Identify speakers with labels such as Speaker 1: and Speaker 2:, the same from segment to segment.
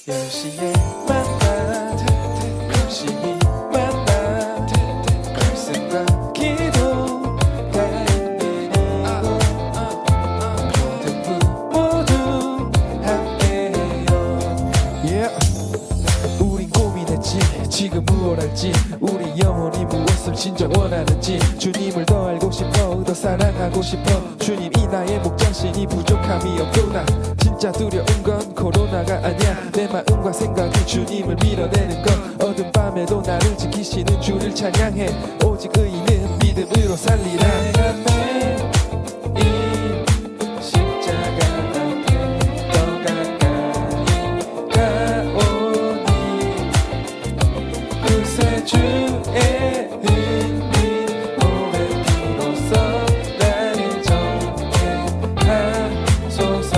Speaker 1: 10시에 만나 열심히 만나 말씀과 기도가 있는 이곳 모두 함께해요. 우린 고민했지 지금 무엇 할지 우리 영혼이 무엇을 진짜 원하는지 주님을 더 알고 싶어 더 사랑하고 싶어 주님 이 나의 목장신이 부족함이 없구나 진짜 두려운 건 코로나가 아니야 내 마음과 생각이 주님을 밀어내는 건 어두운 밤에도 나를 지키시는 주를 찬양해 오직 의인은 믿음으로 살리라 내가 매일 십자가 앞에 더 가까이 가오니 구세주의 은민 오랜 피로써 나를 정죄하소서.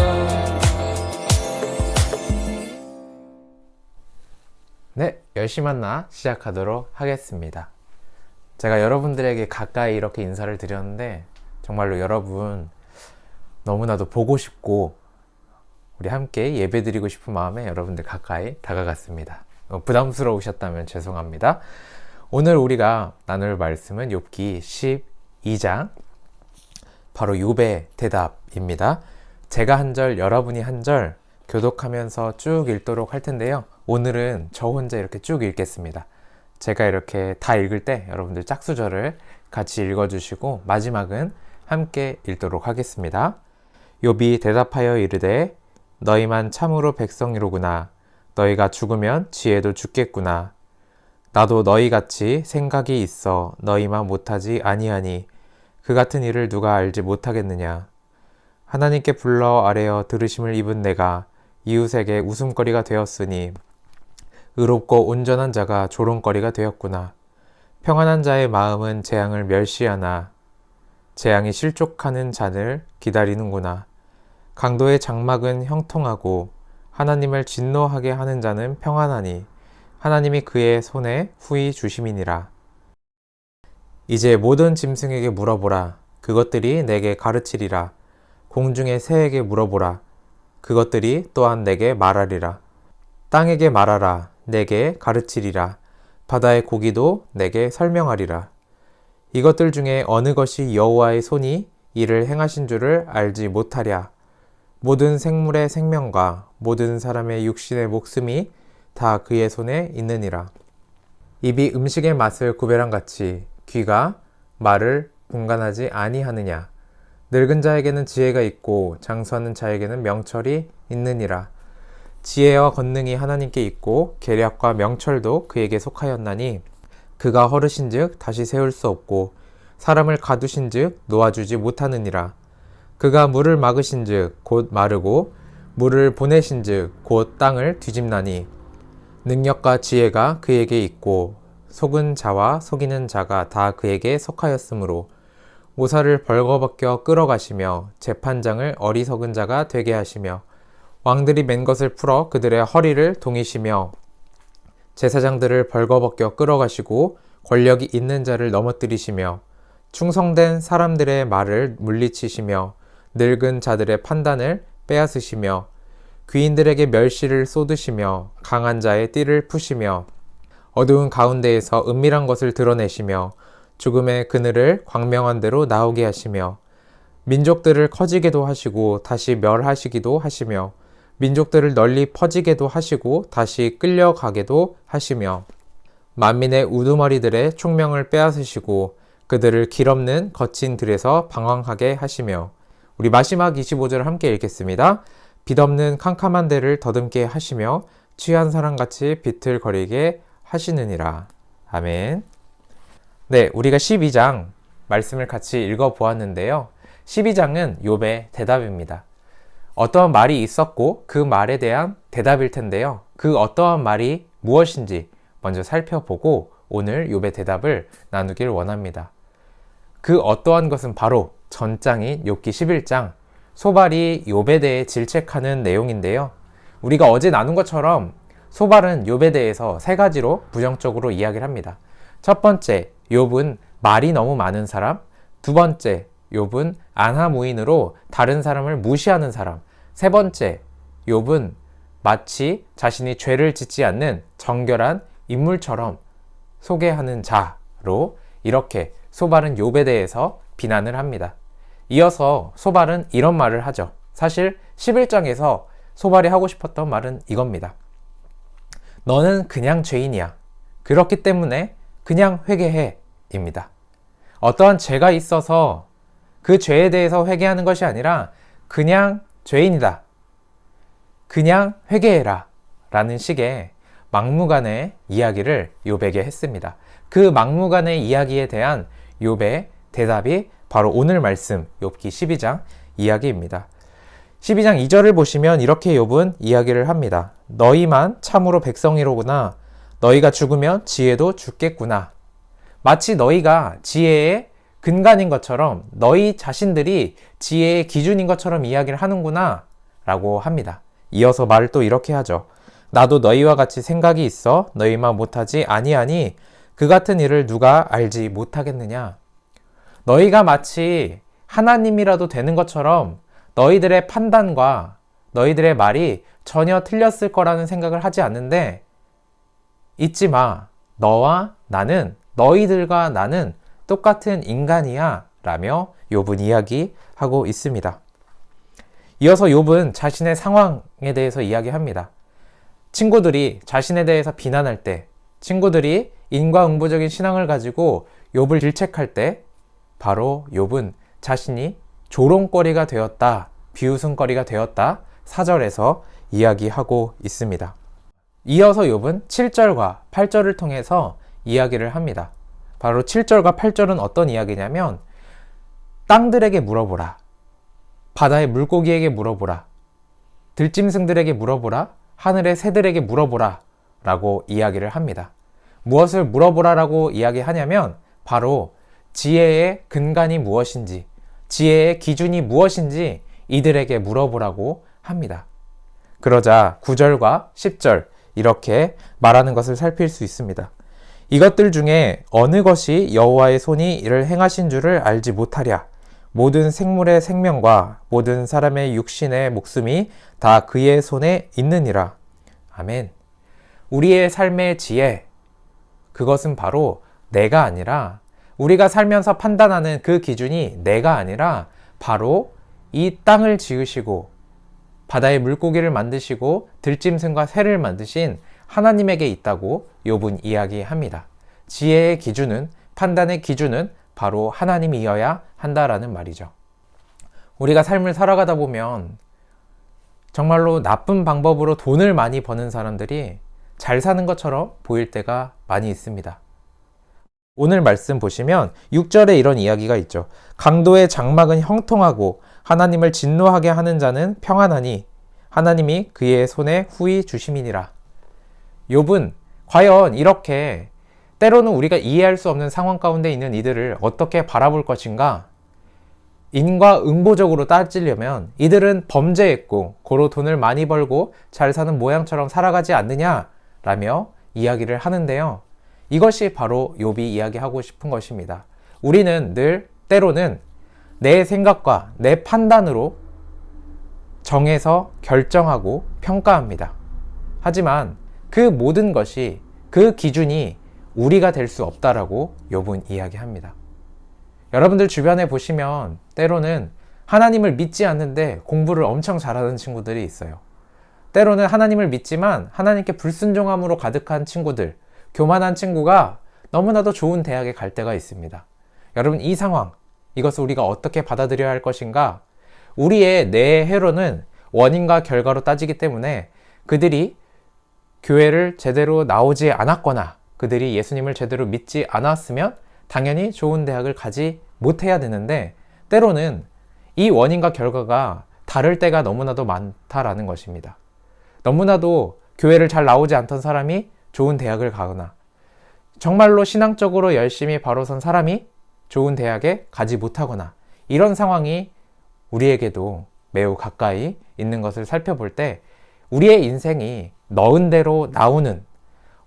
Speaker 2: 네, 10시 만나 시작하도록 하겠습니다. 제가 여러분들에게 가까이 이렇게 인사를 드렸는데 정말로 여러분 너무나도 보고 싶고 우리 함께 예배 드리고 싶은 마음에 여러분들 가까이 다가갔습니다. 부담스러우셨다면 죄송합니다. 오늘 우리가 나눌 말씀은 욥기 12장 바로 욥의 대답입니다. 제가 한 절 여러분이 한 절 교독하면서 쭉 읽도록 할 텐데요. 오늘은 저 혼자 이렇게 쭉 읽겠습니다. 제가 이렇게 다 읽을 때 여러분들 짝수절을 같이 읽어주시고 마지막은 함께 읽도록 하겠습니다. 욥이 대답하여 이르되 너희만 참으로 백성이로구나. 너희가 죽으면 지혜도 죽겠구나. 나도 너희같이 생각이 있어 너희만 못하지 아니하니 그 같은 일을 누가 알지 못하겠느냐. 하나님께 불러 아뢰어 들으심을 입은 내가 이웃에게 웃음거리가 되었으니 의롭고 온전한 자가 조롱거리가 되었구나. 평안한 자의 마음은 재앙을 멸시하나 재앙이 실족하는 자를 기다리는구나. 강도의 장막은 형통하고 하나님을 진노하게 하는 자는 평안하니 하나님이 그의 손에 후히 주심이니라. 이제 모든 짐승에게 물어보라. 그것들이 내게 가르치리라. 공중의 새에게 물어보라. 그것들이 또한 내게 말하리라. 땅에게 말하라. 내게 가르치리라. 바다의 고기도 내게 설명하리라. 이것들 중에 어느 것이 여호와의 손이 이를 행하신 줄을 알지 못하랴. 모든 생물의 생명과 모든 사람의 육신의 목숨이 다 그의 손에 있느니라. 입이 음식의 맛을 구별함같이 귀가 말을 분간하지 아니하느냐. 늙은 자에게는 지혜가 있고 장수하는 자에게는 명철이 있느니라. 지혜와 권능이 하나님께 있고 계략과 명철도 그에게 속하였나니 그가 허르신즉 다시 세울 수 없고 사람을 가두신즉 놓아주지 못하느니라. 그가 물을 막으신즉 곧 마르고 물을 보내신즉 곧 땅을 뒤집나니 능력과 지혜가 그에게 있고 속은 자와 속이는 자가 다 그에게 속하였으므로 모사를 벌거벗겨 끌어가시며 재판장을 어리석은 자가 되게 하시며 왕들이 맨 것을 풀어 그들의 허리를 동이시며 제사장들을 벌거벗겨 끌어가시고 권력이 있는 자를 넘어뜨리시며 충성된 사람들의 말을 물리치시며 늙은 자들의 판단을 빼앗으시며 귀인들에게 멸시를 쏟으시며 강한 자의 띠를 푸시며 어두운 가운데에서 은밀한 것을 드러내시며 죽음의 그늘을 광명한 대로 나오게 하시며 민족들을 커지게도 하시고 다시 멸하시기도 하시며 민족들을 널리 퍼지게도 하시고 다시 끌려가게도 하시며 만민의 우두머리들의 총명을 빼앗으시고 그들을 길없는 거친 들에서 방황하게 하시며 우리 마지막 25절을 함께 읽겠습니다. 빛없는 캄캄한 데를 더듬게 하시며 취한 사람같이 비틀거리게 하시느니라. 아멘. 네, 우리가 12장 말씀을 같이 읽어보았는데요. 12장은 욥의 대답입니다. 어떠한 말이 있었고 그 말에 대한 대답일 텐데요. 그 어떠한 말이 무엇인지 먼저 살펴보고 오늘 욥의 대답을 나누길 원합니다. 그 어떠한 것은 바로 전장인 욥기 11장 소발이 욥에 대해 질책하는 내용인데요. 우리가 어제 나눈 것처럼 소발은 욥에 대해서 세 가지로 부정적으로 이야기를 합니다. 첫 번째, 욥은 말이 너무 많은 사람. 두 번째, 욥은 안하무인으로 다른 사람을 무시하는 사람. 세 번째, 욥은 마치 자신이 죄를 짓지 않는 정결한 인물처럼 소개하는 자로 이렇게 소발은 욥에 대해서 비난을 합니다. 이어서 소발은 이런 말을 하죠. 사실 11장에서 소발이 하고 싶었던 말은 이겁니다. 너는 그냥 죄인이야. 그렇기 때문에 그냥 회개해 입니다. 어떠한 죄가 있어서 그 죄에 대해서 회개하는 것이 아니라 그냥 죄인이다. 그냥 회개해라 라는 식의 막무가내 이야기를 욥에게 했습니다. 그 막무가내 이야기에 대한 욥의 대답이 바로 오늘 말씀 욥기 12장 이야기입니다. 12장 2절을 보시면 이렇게 욥은 이야기를 합니다. 너희만 참으로 백성이로구나. 너희가 죽으면 지혜도 죽겠구나. 마치 너희가 지혜의 근간인 것처럼 너희 자신들이 지혜의 기준인 것처럼 이야기를 하는구나 라고 합니다. 이어서 말을 또 이렇게 하죠. 나도 너희와 같이 생각이 있어 너희만 못하지 아니하니 그 같은 일을 누가 알지 못하겠느냐. 너희가 마치 하나님이라도 되는 것처럼 너희들의 판단과 너희들의 말이 전혀 틀렸을 거라는 생각을 하지 않는데 잊지 마. 너와 나는 너희들과 나는 똑같은 인간이야 라며 욥은 이야기하고 있습니다. 이어서 욥은 자신의 상황에 대해서 이야기합니다. 친구들이 자신에 대해서 비난할 때, 친구들이 인과응보적인 신앙을 가지고 욥을 질책할 때 바로 욥은 자신이 조롱거리가 되었다, 비웃음거리가 되었다 4절에서 이야기하고 있습니다. 이어서 욥은 7절과 8절을 통해서 이야기를 합니다. 바로 7절과 8절은 어떤 이야기냐면 땅들에게 물어보라. 바다의 물고기에게 물어보라. 들짐승들에게 물어보라. 하늘의 새들에게 물어보라. 라고 이야기를 합니다. 무엇을 물어보라 라고 이야기하냐면 바로 지혜의 근간이 무엇인지, 지혜의 기준이 무엇인지 이들에게 물어보라고 합니다. 그러자 9절과 10절 이렇게 말하는 것을 살필 수 있습니다. 이것들 중에 어느 것이 여호와의 손이 이를 행하신 줄을 알지 못하랴. 모든 생물의 생명과 모든 사람의 육신의 목숨이 다 그의 손에 있느니라. 아멘. 우리의 삶의 지혜, 그것은 바로 내가 아니라 우리가 살면서 판단하는 그 기준이 내가 아니라 바로 이 땅을 지으시고 바다의 물고기를 만드시고 들짐승과 새를 만드신 하나님에게 있다고 욥은 이야기합니다. 지혜의 기준은, 판단의 기준은 바로 하나님이어야 한다라는 말이죠. 우리가 삶을 살아가다 보면 정말로 나쁜 방법으로 돈을 많이 버는 사람들이 잘 사는 것처럼 보일 때가 많이 있습니다. 오늘 말씀 보시면 6절에 이런 이야기가 있죠. 강도의 장막은 형통하고 하나님을 진노하게 하는 자는 평안하니 하나님이 그의 손에 후히 주심이니라. 욥은 과연 이렇게 때로는 우리가 이해할 수 없는 상황 가운데 있는 이들을 어떻게 바라볼 것인가? 인과응보적으로 따지려면 이들은 범죄했고 고로 돈을 많이 벌고 잘 사는 모양처럼 살아가지 않느냐라며 이야기를 하는데요. 이것이 바로 욥이 이야기하고 싶은 것입니다. 우리는 늘 때로는 내 생각과 내 판단으로 정해서 결정하고 평가합니다. 하지만 그 모든 것이, 그 기준이 우리가 될 수 없다라고 욥은 이야기합니다. 여러분들 주변에 보시면 때로는 하나님을 믿지 않는데 공부를 엄청 잘하는 친구들이 있어요. 때로는 하나님을 믿지만 하나님께 불순종함으로 가득한 친구들, 교만한 친구가 너무나도 좋은 대학에 갈 때가 있습니다. 여러분, 이 상황, 이것을 우리가 어떻게 받아들여야 할 것인가? 우리의 뇌회로는 원인과 결과로 따지기 때문에 그들이 교회를 제대로 나오지 않았거나 그들이 예수님을 제대로 믿지 않았으면 당연히 좋은 대학을 가지 못해야 되는데 때로는 이 원인과 결과가 다를 때가 너무나도 많다라는 것입니다. 너무나도 교회를 잘 나오지 않던 사람이 좋은 대학을 가거나 정말로 신앙적으로 열심히 바로 선 사람이 좋은 대학에 가지 못하거나 이런 상황이 우리에게도 매우 가까이 있는 것을 살펴볼 때 우리의 인생이 넣은 대로 나오는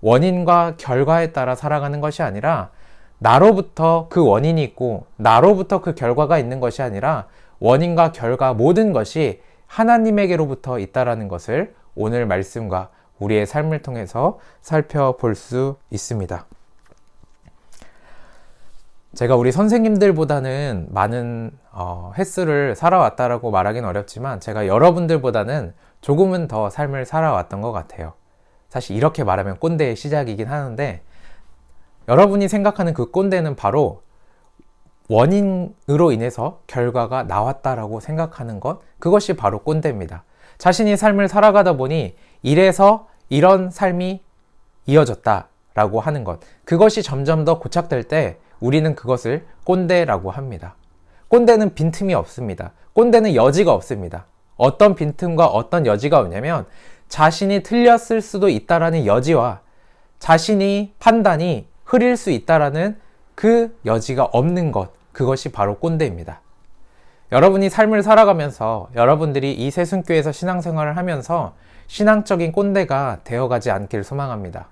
Speaker 2: 원인과 결과에 따라 살아가는 것이 아니라 나로부터 그 원인이 있고 나로부터 그 결과가 있는 것이 아니라 원인과 결과 모든 것이 하나님에게로부터 있다라는 것을 오늘 말씀과 우리의 삶을 통해서 살펴볼 수 있습니다. 제가 우리 선생님들보다는 많은 횟수를 살아왔다라고 말하기는 어렵지만 제가 여러분들보다는 조금은 더 삶을 살아왔던 것 같아요. 사실 이렇게 말하면 꼰대의 시작이긴 하는데, 여러분이 생각하는 그 꼰대는 바로 원인으로 인해서 결과가 나왔다라고 생각하는 것, 그것이 바로 꼰대입니다. 자신이 삶을 살아가다 보니 이래서 이런 삶이 이어졌다라고 하는 것, 그것이 점점 더 고착될 때 우리는 그것을 꼰대라고 합니다. 꼰대는 빈틈이 없습니다. 꼰대는 여지가 없습니다. 어떤 빈틈과 어떤 여지가 없냐면 자신이 틀렸을 수도 있다라는 여지와 자신이 판단이 흐릴 수 있다라는 그 여지가 없는 것, 그것이 바로 꼰대입니다. 여러분이 삶을 살아가면서 여러분들이 이 새순교에서 신앙생활을 하면서 신앙적인 꼰대가 되어가지 않길 소망합니다.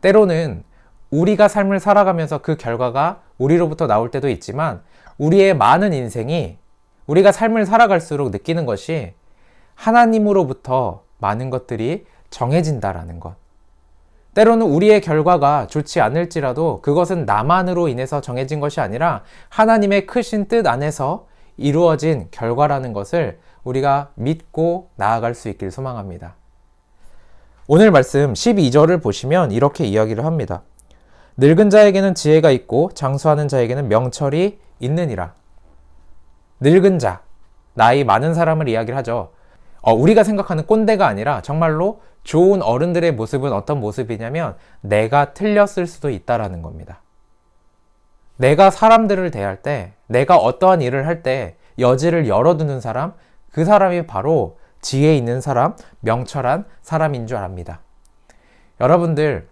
Speaker 2: 때로는 우리가 삶을 살아가면서 그 결과가 우리로부터 나올 때도 있지만, 우리의 많은 인생이 우리가 삶을 살아갈수록 느끼는 것이 하나님으로부터 많은 것들이 정해진다라는 것. 때로는 우리의 결과가 좋지 않을지라도 그것은 나만으로 인해서 정해진 것이 아니라 하나님의 크신 뜻 안에서 이루어진 결과라는 것을 우리가 믿고 나아갈 수 있길 소망합니다. 오늘 말씀 12절을 보시면 이렇게 이야기를 합니다. 늙은 자에게는 지혜가 있고 장수하는 자에게는 명철이 있느니라. 늙은 자, 나이 많은 사람을 이야기를 하죠. 우리가 생각하는 꼰대가 아니라 정말로 좋은 어른들의 모습은 어떤 모습이냐면 내가 틀렸을 수도 있다라는 겁니다. 내가 사람들을 대할 때, 내가 어떠한 일을 할 때 여지를 열어두는 사람, 그 사람이 바로 지혜 있는 사람, 명철한 사람인 줄 압니다. 여러분들,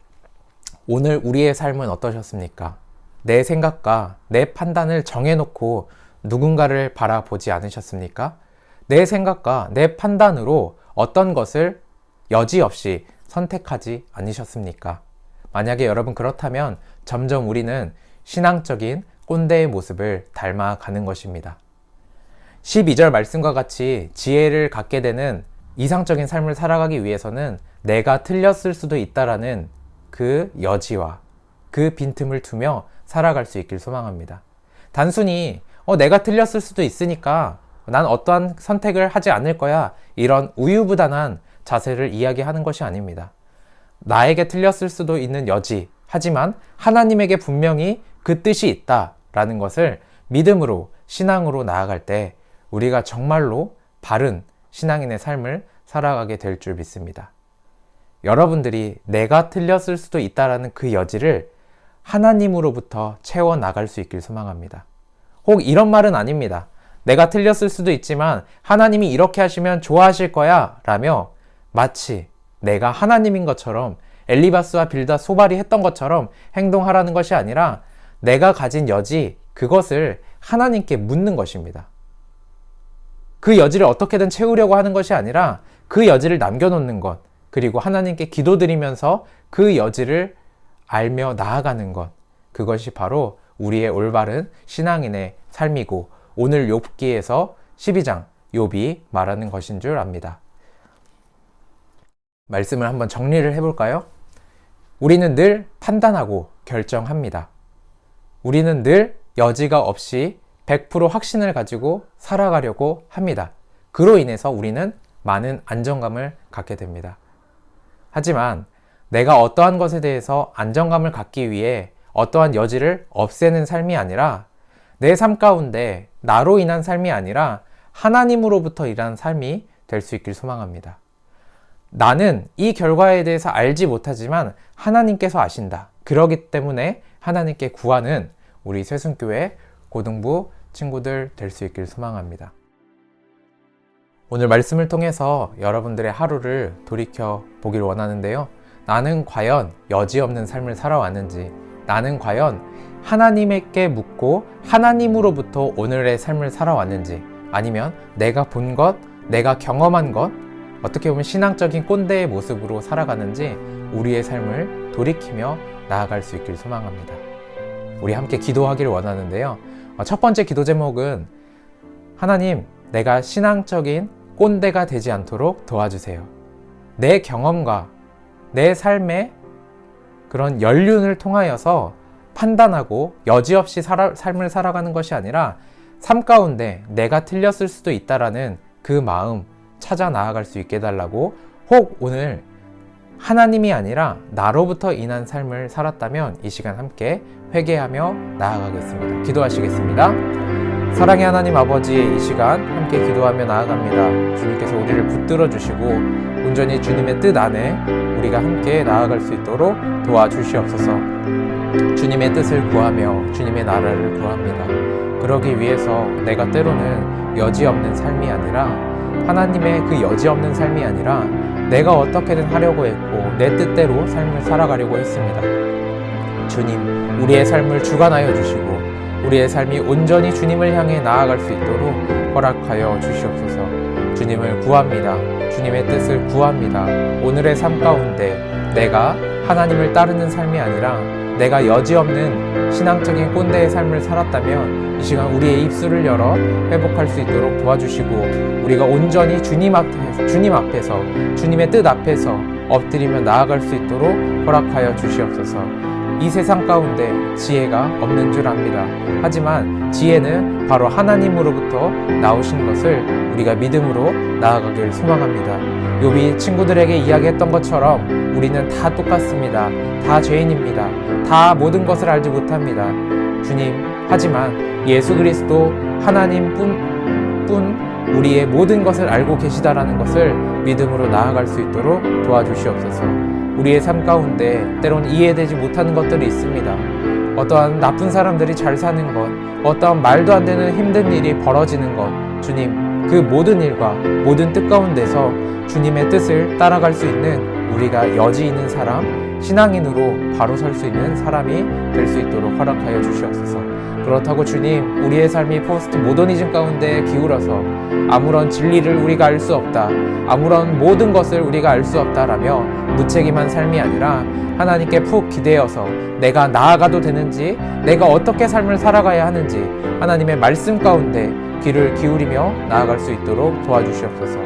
Speaker 2: 오늘 우리의 삶은 어떠셨습니까? 내 생각과 내 판단을 정해놓고 누군가를 바라보지 않으셨습니까? 내 생각과 내 판단으로 어떤 것을 여지없이 선택하지 않으셨습니까? 만약에 여러분 그렇다면 점점 우리는 신앙적인 꼰대의 모습을 닮아가는 것입니다. 12절 말씀과 같이 지혜를 갖게 되는 이상적인 삶을 살아가기 위해서는 내가 틀렸을 수도 있다라는 그 여지와 그 빈틈을 두며 살아갈 수 있길 소망합니다. 단순히 내가 틀렸을 수도 있으니까 난 어떠한 선택을 하지 않을 거야, 이런 우유부단한 자세를 이야기하는 것이 아닙니다. 나에게 틀렸을 수도 있는 여지, 하지만 하나님에게 분명히 그 뜻이 있다라는 것을 믿음으로, 신앙으로 나아갈 때 우리가 정말로 바른 신앙인의 삶을 살아가게 될 줄 믿습니다. 여러분들이 내가 틀렸을 수도 있다라는 그 여지를 하나님으로부터 채워 나갈 수 있길 소망합니다. 혹 이런 말은 아닙니다. 내가 틀렸을 수도 있지만 하나님이 이렇게 하시면 좋아하실 거야 라며 마치 내가 하나님인 것처럼, 엘리바스와 빌닷 소발이 했던 것처럼 행동하라는 것이 아니라 내가 가진 여지, 그것을 하나님께 묻는 것입니다. 그 여지를 어떻게든 채우려고 하는 것이 아니라 그 여지를 남겨놓는 것, 그리고 하나님께 기도드리면서 그 여지를 알며 나아가는 것, 그것이 바로 우리의 올바른 신앙인의 삶이고 오늘 욥기에서 12장 욥이 말하는 것인 줄 압니다. 말씀을 한번 정리를 해볼까요? 우리는 늘 판단하고 결정합니다. 우리는 늘 여지가 없이 100% 확신을 가지고 살아가려고 합니다. 그로 인해서 우리는 많은 안정감을 갖게 됩니다. 하지만 내가 어떠한 것에 대해서 안정감을 갖기 위해 어떠한 여지를 없애는 삶이 아니라, 내 삶 가운데 나로 인한 삶이 아니라 하나님으로부터 일하는 삶이 될 수 있길 소망합니다. 나는 이 결과에 대해서 알지 못하지만 하나님께서 아신다. 그러기 때문에 하나님께 구하는 우리 새순교회 고등부 친구들 될 수 있길 소망합니다. 오늘 말씀을 통해서 여러분들의 하루를 돌이켜 보길 원하는데요. 나는 과연 여지없는 삶을 살아왔는지, 나는 과연 하나님께 묻고 하나님으로부터 오늘의 삶을 살아왔는지, 아니면 내가 본 것, 내가 경험한 것, 어떻게 보면 신앙적인 꼰대의 모습으로 살아가는지 우리의 삶을 돌이키며 나아갈 수 있길 소망합니다. 우리 함께 기도하기를 원하는데요. 첫 번째 기도 제목은 하나님, 내가 신앙적인 꼰대가 되지 않도록 도와주세요. 내 경험과 내 삶의 그런 연륜을 통하여서 판단하고 여지없이 삶을 살아가는 것이 아니라 삶 가운데 내가 틀렸을 수도 있다라는 그 마음 찾아 나아갈 수 있게 해달라고, 혹 오늘 하나님이 아니라 나로부터 인한 삶을 살았다면 이 시간 함께 회개하며 나아가겠습니다. 기도하시겠습니다. 사랑의 하나님 아버지, 이 시간 함께 기도하며 나아갑니다. 주님께서 우리를 붙들어 주시고 온전히 주님의 뜻 안에 우리가 함께 나아갈 수 있도록 도와주시옵소서. 주님의 뜻을 구하며 주님의 나라를 구합니다. 그러기 위해서 내가 때로는 여지없는 삶이 아니라, 하나님의 그 여지없는 삶이 아니라 내가 어떻게든 하려고 했고 내 뜻대로 삶을 살아가려고 했습니다. 주님, 우리의 삶을 주관하여 주시고 우리의 삶이 온전히 주님을 향해 나아갈 수 있도록 허락하여 주시옵소서. 주님을 구합니다. 주님의 뜻을 구합니다. 오늘의 삶 가운데 내가 하나님을 따르는 삶이 아니라 내가 여지없는 신앙적인 꼰대의 삶을 살았다면 이 시간 우리의 입술을 열어 회복할 수 있도록 도와주시고, 우리가 온전히 주님 앞에서 주님의 뜻 앞에서 엎드리며 나아갈 수 있도록 허락하여 주시옵소서. 이 세상 가운데 지혜가 없는 줄 압니다. 하지만 지혜는 바로 하나님으로부터 나오신 것을 우리가 믿음으로 나아가길 소망합니다. 욥이 친구들에게 이야기했던 것처럼 우리는 다 똑같습니다. 다 죄인입니다. 다 모든 것을 알지 못합니다. 주님, 하지만 예수 그리스도 하나님뿐 우리의 모든 것을 알고 계시다라는 것을 믿음으로 나아갈 수 있도록 도와주시옵소서. 우리의 삶 가운데 때론 이해되지 못하는 것들이 있습니다. 어떠한 나쁜 사람들이 잘 사는 것, 어떠한 말도 안 되는 힘든 일이 벌어지는 것, 주님, 그 모든 일과 모든 뜻 가운데서 주님의 뜻을 따라갈 수 있는 우리가 여지 있는 사람, 신앙인으로 바로 설 수 있는 사람이 될 수 있도록 허락하여 주시옵소서. 그렇다고 주님, 우리의 삶이 포스트 모더니즘 가운데 기울어서 아무런 진리를 우리가 알 수 없다, 아무런 모든 것을 우리가 알 수 없다라며 무책임한 삶이 아니라 하나님께 푹 기대어서 내가 나아가도 되는지, 내가 어떻게 삶을 살아가야 하는지 하나님의 말씀 가운데 귀를 기울이며 나아갈 수 있도록 도와주시옵소서.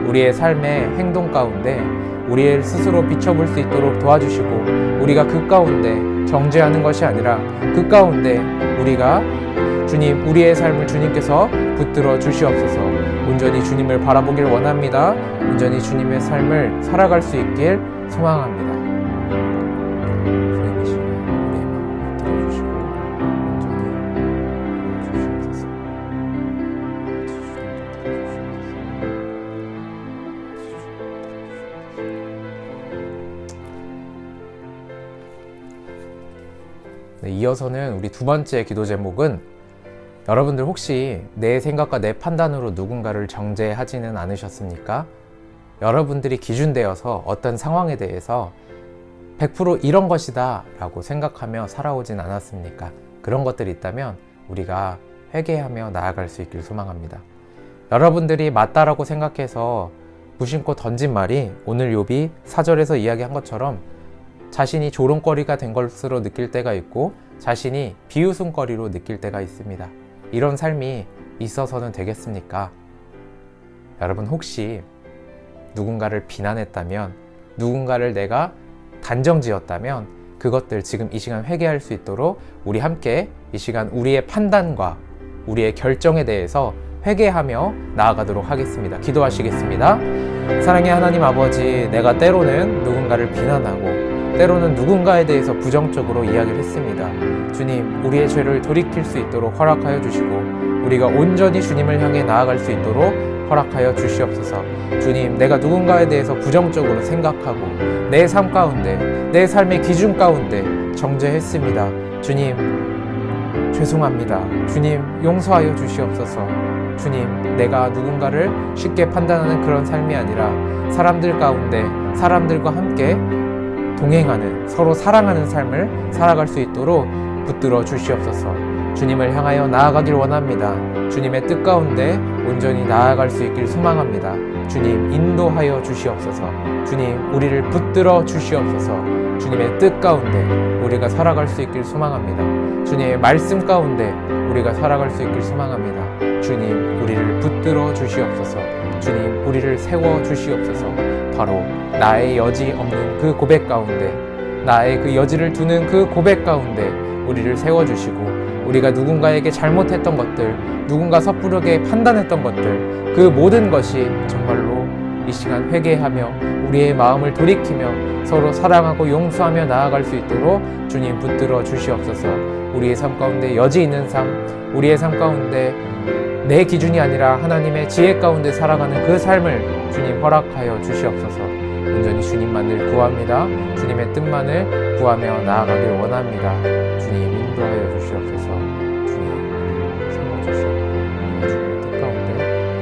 Speaker 2: 우리의 삶의 행동 가운데 우리의 스스로 비춰볼 수 있도록 도와주시고, 우리가 그 가운데 정죄하는 것이 아니라 그 가운데 우리가 주님, 우리의 삶을 주님께서 붙들어 주시옵소서. 온전히 주님을 바라보길 원합니다. 온전히 주님의 삶을 살아갈 수 있길 소망합니다. 주님 이 시간 우리의 마음을 붙들어 주시고 온전히 주시옵소서. 네, 이어서는 우리 두 번째 기도 제목은, 여러분들 혹시 내 생각과 내 판단으로 누군가를 정죄하지는 않으셨습니까? 여러분들이 기준되어서 어떤 상황에 대해서 100% 이런 것이다 라고 생각하며 살아오진 않았습니까? 그런 것들이 있다면 우리가 회개하며 나아갈 수 있길 소망합니다. 여러분들이 맞다라고 생각해서 무심코 던진 말이 오늘 욥이 4절에서 이야기한 것처럼 자신이 조롱거리가 된 것으로 느낄 때가 있고 자신이 비웃음거리로 느낄 때가 있습니다. 이런 삶이 있어서는 되겠습니까? 여러분, 혹시 누군가를 비난했다면, 누군가를 내가 단정지었다면 그것들 지금 이 시간 회개할 수 있도록 우리 함께 이 시간 우리의 판단과 우리의 결정에 대해서 회개하며 나아가도록 하겠습니다. 기도하시겠습니다. 사랑의 하나님 아버지, 내가 때로는 누군가를 비난하고 때로는 누군가에 대해서 부정적으로 이야기를 했습니다. 주님, 우리의 죄를 돌이킬 수 있도록 허락하여 주시고 우리가 온전히 주님을 향해 나아갈 수 있도록 허락하여 주시옵소서. 주님, 내가 누군가에 대해서 부정적으로 생각하고 내 삶 가운데, 내 삶의 기준 가운데 정죄했습니다. 주님, 죄송합니다. 주님, 용서하여 주시옵소서. 주님, 내가 누군가를 쉽게 판단하는 그런 삶이 아니라 사람들 가운데 사람들과 함께 동행하는, 서로 사랑하는 삶을 살아갈 수 있도록 붙들어 주시옵소서. 주님을 향하여 나아가길 원합니다. 주님의 뜻 가운데 온전히 나아갈 수 있길 소망합니다. 주님, 인도하여 주시옵소서. 주님, 우리를 붙들어 주시옵소서. 주님의 뜻 가운데 우리가 살아갈 수 있길 소망합니다. 주님의 말씀 가운데 우리가 살아갈 수 있길 소망합니다. 주님, 우리를 붙들어 주시옵소서. 주님, 우리를 세워 주시옵소서. 바로 나의 여지 없는 그 고백 가운데, 나의 그 여지를 두는 그 고백 가운데 우리를 세워주시고, 우리가 누군가에게 잘못했던 것들, 누군가 섣부르게 판단했던 것들, 그 모든 것이 정말로 이 시간 회개하며 우리의 마음을 돌이키며 서로 사랑하고 용서하며 나아갈 수 있도록 주님 붙들어 주시옵소서. 우리의 삶 가운데 여지 있는 삶, 우리의 삶 가운데 내 기준이 아니라 하나님의 지혜 가운데 살아가는 그 삶을 주님 허락하여 주시옵소서. 온전히 주님만을 구합니다. 주님의 뜻만을 구하며 나아가길 원합니다. 주님 인도하여 주시옵소서. 주님 세워주시옵소서. 주님의 뜻 가운데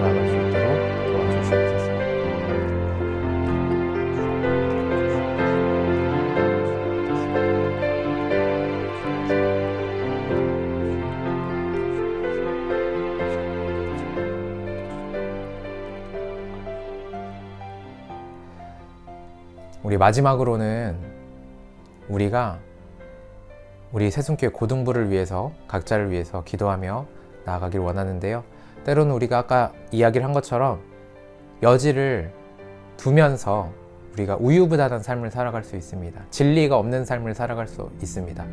Speaker 2: 나아갈 수 있도록 도와주시옵소서. 우리 마지막으로는 우리가 우리 새순교회 고등부를 위해서, 각자를 위해서 기도하며 나아가길 원하는데요. 때로는 우리가 아까 이야기를 한 것처럼 여지를 두면서 우리가 우유부단한 삶을 살아갈 수 있습니다. 진리가 없는 삶을 살아갈 수 있습니다.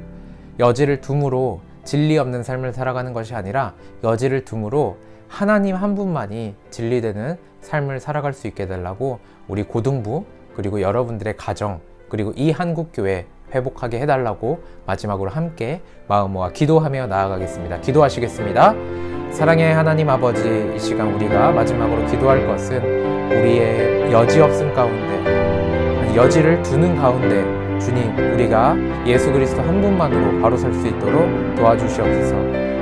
Speaker 2: 여지를 둠으로 진리 없는 삶을 살아가는 것이 아니라 여지를 둠으로 하나님 한 분만이 진리되는 삶을 살아갈 수 있게 해달라고 우리 고등부, 그리고 여러분들의 가정, 그리고 이 한국교회 회복하게 해달라고 마지막으로 함께 마음 모아 기도하며 나아가겠습니다. 기도하시겠습니다. 사랑의 하나님 아버지, 이 시간 우리가 마지막으로 기도할 것은 우리의 여지 없음 가운데, 여지를 두는 가운데 주님, 우리가 예수 그리스도 한 분만으로 바로 설 수 있도록 도와주시옵소서.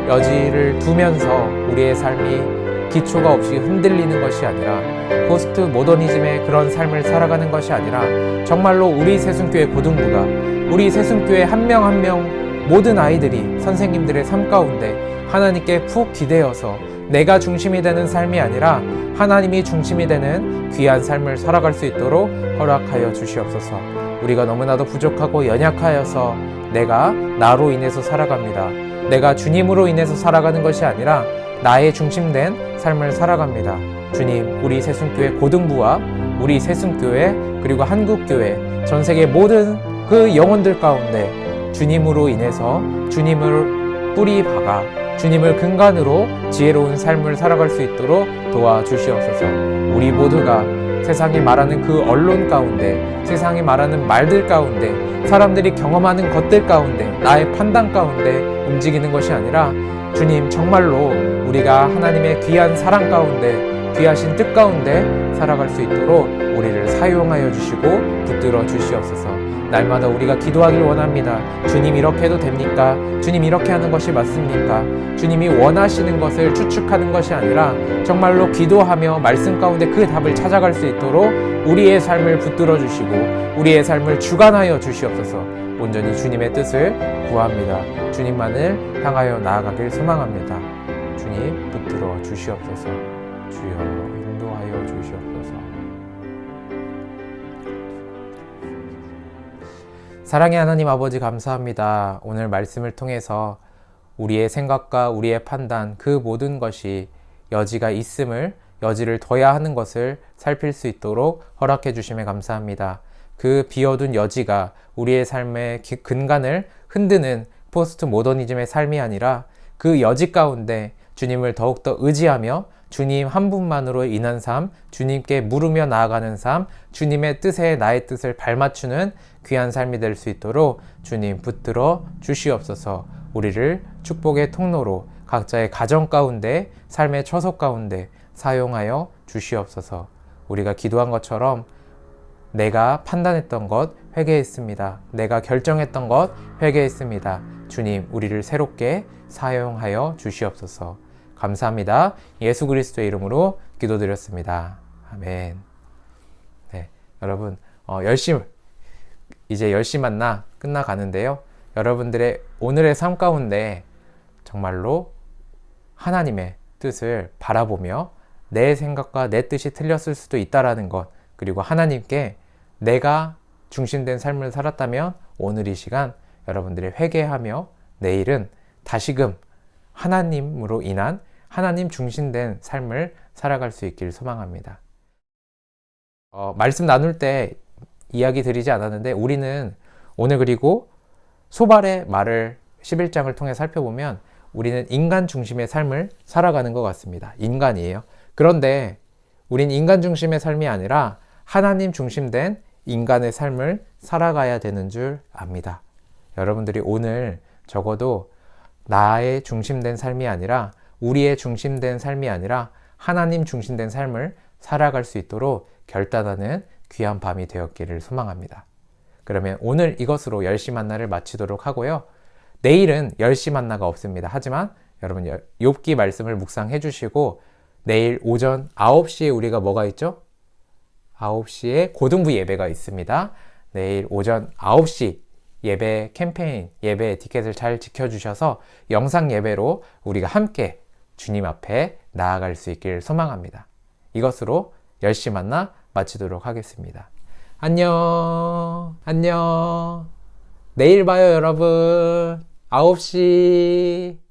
Speaker 2: 여지를 두면서 우리의 삶이 기초가 없이 흔들리는 것이 아니라, 포스트 모더니즘의 그런 삶을 살아가는 것이 아니라, 정말로 우리 새순교회 고등부가, 우리 새순교회 한 명 한 명 모든 아이들이 선생님들의 삶 가운데 하나님께 푹 기대어서 내가 중심이 되는 삶이 아니라 하나님이 중심이 되는 귀한 삶을 살아갈 수 있도록 허락하여 주시옵소서. 우리가 너무나도 부족하고 연약하여서 내가 나로 인해서 살아갑니다. 내가 주님으로 인해서 살아가는 것이 아니라 나의 중심된 삶을 살아갑니다. 주님, 우리 새순교회 고등부와 우리 새순교회, 그리고 한국교회, 전 세계 모든 그 영혼들 가운데 주님으로 인해서 주님을 뿌리 박아 주님을 근간으로 지혜로운 삶을 살아갈 수 있도록 도와주시옵소서. 우리 모두가 세상이 말하는 그 언론 가운데, 세상이 말하는 말들 가운데, 사람들이 경험하는 것들 가운데, 나의 판단 가운데 움직이는 것이 아니라 주님, 정말로 우리가 하나님의 귀한 사랑 가운데, 귀하신 뜻 가운데 살아갈 수 있도록 우리를 사용하여 주시고 붙들어 주시옵소서. 날마다 우리가 기도하길 원합니다. 주님, 이렇게 해도 됩니까? 주님, 이렇게 하는 것이 맞습니까? 주님이 원하시는 것을 추측하는 것이 아니라 정말로 기도하며 말씀 가운데 그 답을 찾아갈 수 있도록 우리의 삶을 붙들어 주시고 우리의 삶을 주관하여 주시옵소서. 온전히 주님의 뜻을 구합니다. 주님만을 향하여 나아가길 소망합니다. 주님, 붙들어 주시옵소서. 주여, 인도하여 주시옵소서. 사랑의 하나님 아버지, 감사합니다. 오늘 말씀을 통해서 우리의 생각과 우리의 판단, 그 모든 것이 여지가 있음을, 여지를 둬야 하는 것을 살필 수 있도록 허락해 주심에 감사합니다. 그 비어둔 여지가 우리의 삶의 근간을 흔드는 포스트 모더니즘의 삶이 아니라 그 여지 가운데 주님을 더욱더 의지하며 주님 한 분만으로 인한 삶, 주님께 물으며 나아가는 삶, 주님의 뜻에 나의 뜻을 발맞추는 귀한 삶이 될 수 있도록 주님 붙들어 주시옵소서. 우리를 축복의 통로로 각자의 가정 가운데, 삶의 처소 가운데 사용하여 주시옵소서. 우리가 기도한 것처럼 내가 판단했던 것 회개했습니다. 내가 결정했던 것 회개했습니다. 주님, 우리를 새롭게 사용하여 주시옵소서. 감사합니다. 예수 그리스도의 이름으로 기도드렸습니다. 아멘. 네, 여러분, 이제 10시 만나 끝나가는데요. 여러분들의 오늘의 삶 가운데 정말로 하나님의 뜻을 바라보며 내 생각과 내 뜻이 틀렸을 수도 있다라는 것, 그리고 하나님께 내가 중심된 삶을 살았다면 오늘 이 시간 여러분들이 회개하며 내일은 다시금 하나님으로 인한 하나님 중심된 삶을 살아갈 수 있길 소망합니다. 말씀 나눌 때 이야기 드리지 않았는데 우리는 오늘 그리고 소발의 말을 11장을 통해 살펴보면 우리는 인간 중심의 삶을 살아가는 것 같습니다. 인간이에요. 그런데 우린 인간 중심의 삶이 아니라 하나님 중심된 인간의 삶을 살아가야 되는 줄 압니다. 여러분들이 오늘 적어도 나의 중심된 삶이 아니라 우리의 중심된 삶이 아니라 하나님 중심된 삶을 살아갈 수 있도록 결단하는 귀한 밤이 되었기를 소망합니다. 그러면 오늘 이것으로 10시 만나를 마치도록 하고요. 내일은 10시 만나가 없습니다. 하지만 여러분 욥기 말씀을 묵상해 주시고 내일 오전 9시에 우리가 뭐가 있죠? 9시에 고등부 예배가 있습니다. 내일 오전 9시 예배 캠페인, 예배 티켓을 잘 지켜주셔서 영상 예배로 우리가 함께 주님 앞에 나아갈 수 있길 소망합니다. 이것으로 10시 만나 마치도록 하겠습니다. 안녕. 안녕. 내일 봐요, 여러분. 9시.